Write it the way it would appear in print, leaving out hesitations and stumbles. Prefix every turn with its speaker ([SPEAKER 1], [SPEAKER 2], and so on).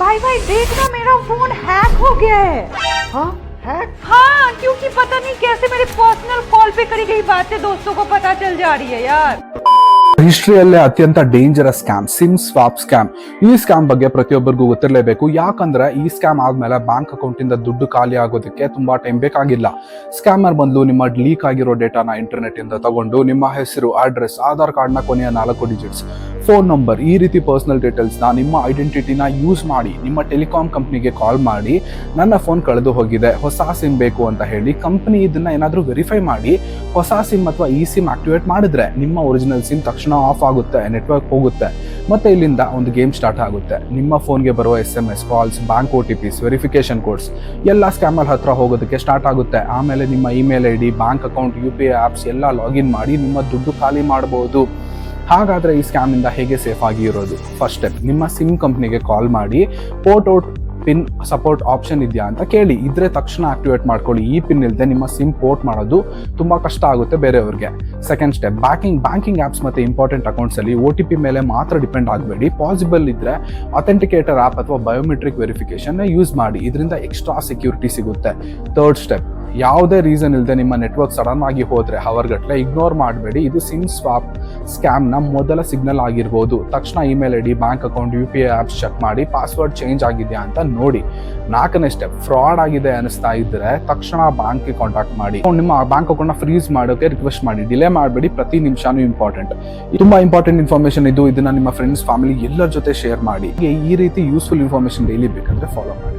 [SPEAKER 1] भाई भाई देखना मेरा फोन हैक हो गया है।
[SPEAKER 2] हाँ हैक?
[SPEAKER 1] हाँ, क्योंकि पता नहीं कैसे मेरे पर्सनल कॉल पे करी गई बातें दोस्तों को पता चल जा रही है यार।
[SPEAKER 2] ಹಿಸ್ಟ್ರಿಯಲ್ಲೇ ಅತ್ಯಂತ dangerous scam sim swap scam. ಈ ಸ್ಕ್ಯಾಮ್ ಬಗ್ಗೆ ಪ್ರತಿಯೊಬ್ಬರಿಗೂ ಗೊತ್ತಿರಲೇಬೇಕು. ಯಾಕಂದ್ರೆ ಈ ಸ್ಕ್ಯಾಮ್ ಆದ್ಮೇಲೆ ಬ್ಯಾಂಕ್ ಅಕೌಂಟ್ ಇಂದ ದುಡ್ಡು ಖಾಲಿ ಆಗೋದಕ್ಕೆ ತುಂಬಾ ಟೈಮ್ ಬೇಕಾಗಿಲ್ಲ. ಸ್ಕ್ಯಾಮರ್ ಬಂದು ನಿಮ್ಮ ಲೀಕ್ ಆಗಿರೋ ಡೇಟಾನ ಇಂಟರ್ನೆಟ್ ಇಂದ ತಗೊಂಡು ನಿಮ್ಮ ಹೆಸರು, ಅಡ್ರೆಸ್, ಆಧಾರ್ ಕಾರ್ಡ್ ನ ಕೊನೆಯ 4 ಡಿಜಿಟ್ಸ್, ಫೋನ್ ನಂಬರ್, ಈ ರೀತಿ ಪರ್ಸನಲ್ ಡೀಟೇಲ್ಸ್ ನ ನಿಮ್ಮ ಐಡೆಂಟಿಟಿನ ಯೂಸ್ ಮಾಡಿ ನಿಮ್ಮ ಟೆಲಿಕಾಂ ಕಂಪ್ನಿಗೆ ಕಾಲ್ ಮಾಡಿ ನನ್ನ ಫೋನ್ ಕಳೆದು ಹೋಗಿದೆ, ಹೊಸ ಸಿಮ್ ಬೇಕು ಅಂತ ಹೇಳಿ ಕಂಪನಿ ಇದನ್ನ ಏನಾದ್ರೂ ವೆರಿಫೈ ಮಾಡಿ ಹೊಸ ಸಿಮ್ ಅಥವಾ ಈ ಸಿಮ್ ಆಕ್ಟಿವೇಟ್ ಮಾಡಿದ್ರೆ ನಿಮ್ಮ ಒರಿಜಿನಲ್ ಸಿಮ್ ತಕ್ಷಣ ಆಫ್ ಆಗುತ್ತೆ, ನೆಟ್ವರ್ಕ್ ಹೋಗುತ್ತೆ, ಮತ್ತೆ ಇಲ್ಲಿಂದ ಒಂದು ಗೇಮ್ ಸ್ಟಾರ್ಟ್ ಆಗುತ್ತೆ. ನಿಮ್ಮ ಫೋನ್ಗೆ ಬರುವ SMS calls, bank OTPs, verification codes ಎಲ್ಲ ಸ್ಕ್ಯಾಮರ್ ಹತ್ರ ಹೋಗೋದಕ್ಕೆ ಸ್ಟಾರ್ಟ್ ಆಗುತ್ತೆ. ಆಮೇಲೆ ನಿಮ್ಮ email ID, bank account, UPI apps ಎಲ್ಲ ಲಾಗಿನ್ ಮಾಡಿ ನಿಮ್ಮ ದುಡ್ಡು ಖಾಲಿ ಮಾಡಬಹುದು. ಹಾಗಾದ್ರೆ ಈ ಸ್ಕ್ಯಾಮ್ ಇಂದ ಹೇಗೆ ಸೇಫ್ ಆಗಿ ಇರೋದು? ಫಸ್ಟ್ ಸ್ಟೆಪ್, ನಿಮ್ಮ ಸಿಮ್ ಕಂಪ್ನಿಗೆ ಕಾಲ್ ಮಾಡಿ port out pin support option ಇದೆಯಾ ಅಂತ ಕೇಳಿ. ಇದ್ರೆ ತಕ್ಷಣ ಆಕ್ಟಿವೇಟ್ ಮಾಡ್ಕೊಳ್ಳಿ. ಈ ಪಿನ್ ಇಲ್ಲದೆ ನಿಮ್ಮ ಸಿಮ್ ಪೋರ್ಟ್ ಮಾಡೋದು ತುಂಬಾ ಕಷ್ಟ ಆಗುತ್ತೆ ಬೇರೆಯವ್ರಿಗೆ. ಸೆಕೆಂಡ್ ಸ್ಟೆಪ್, ಬ್ಯಾಂಕಿಂಗ್ ಆಪ್ಸ್ ಮತ್ತೆ ಇಂಪಾರ್ಟೆಂಟ್ ಅಕೌಂಟ್ಸ್ ಅಲ್ಲಿ OTP ಮೇಲೆ ಮಾತ್ರ ಡಿಪೆಂಡ್ ಆಗಬೇಡಿ. ಪಾಸಿಬಲ್ ಇದ್ರೆ ಅಥೆಂಟಿಕೇಟರ್ ಆಪ್ ಅಥವಾ ಬಯೋಮೆಟ್ರಿಕ್ ವೆರಿಫಿಕೇಶನ್ ಯೂಸ್ ಮಾಡಿ. ಇದರಿಂದ ಎಕ್ಸ್ಟ್ರಾ ಸೆಕ್ಯೂರಿಟಿ ಸಿಗುತ್ತೆ. ಥರ್ಡ್ ಸ್ಟೆಪ್, ಯಾವುದೇ ರೀಸನ್ ಇಲ್ಲದೆ ನಿಮ್ಮ ನೆಟ್ವರ್ಕ್ ಸಡನ್ ಆಗಿ ಹೋದ್ರೆ ಅವರ್ಗಟ್ಲೆ ಇಗ್ನೋರ್ ಮಾಡಬೇಡಿ. ಇದು ಸಿಮ್ ಸ್ವಾಪ್ ಸ್ಕ್ಯಾಮ್ ನ ಮೊದಲ ಸಿಗ್ನಲ್ ಆಗಿರ್ಬೋದು. ತಕ್ಷಣ email ID, bank account, UPI apps check ಮಾಡಿ ಪಾಸ್ವರ್ಡ್ ಚೇಂಜ್ ಆಗಿದೆಯಾ ಅಂತ ನೋಡಿ. 4ನೇ ಸ್ಟೆಪ್, ಫ್ರಾಡ್ ಆಗಿದೆ ಅನಿಸ್ತಾ ಇದ್ರೆ ತಕ್ಷಣ ಬ್ಯಾಂಕ್ಗೆ ಕಾಂಟ್ಯಾಕ್ಟ್ ಮಾಡಿ. ನಿಮ್ಮ ಬ್ಯಾಂಕ್ ಅಕೌಂಟ್ ನ ಫ್ರೀಸ್ ಮಾಡೋಕೆ ರಿಕ್ವೆಸ್ಟ್ ಮಾಡಿ. ಡಿಲೇ ಮಾಡಬೇಡಿ, ಪ್ರತಿ ನಿಮಿಷನೂ ಇಂಪಾರ್ಟೆಂಟ್. ತುಂಬಾ ಇಂಪಾರ್ಟೆಂಟ್ ಇನ್ಫಾರ್ಮೇಶನ್ ಇದು. ಇದನ್ನ ನಿಮ್ಮ ಫ್ರೆಂಡ್ಸ್, ಫ್ಯಾಮಿಲಿ ಎಲ್ಲರ ಜೊತೆ ಶೇರ್ ಮಾಡಿ. ಈ ರೀತಿ ಯೂಸ್ಫುಲ್ ಇನ್ಫಾರ್ಮೇಶನ್ ಡೈಲಿ ಬೇಕಂದ್ರೆ ಫಾಲೋ ಮಾಡಿ.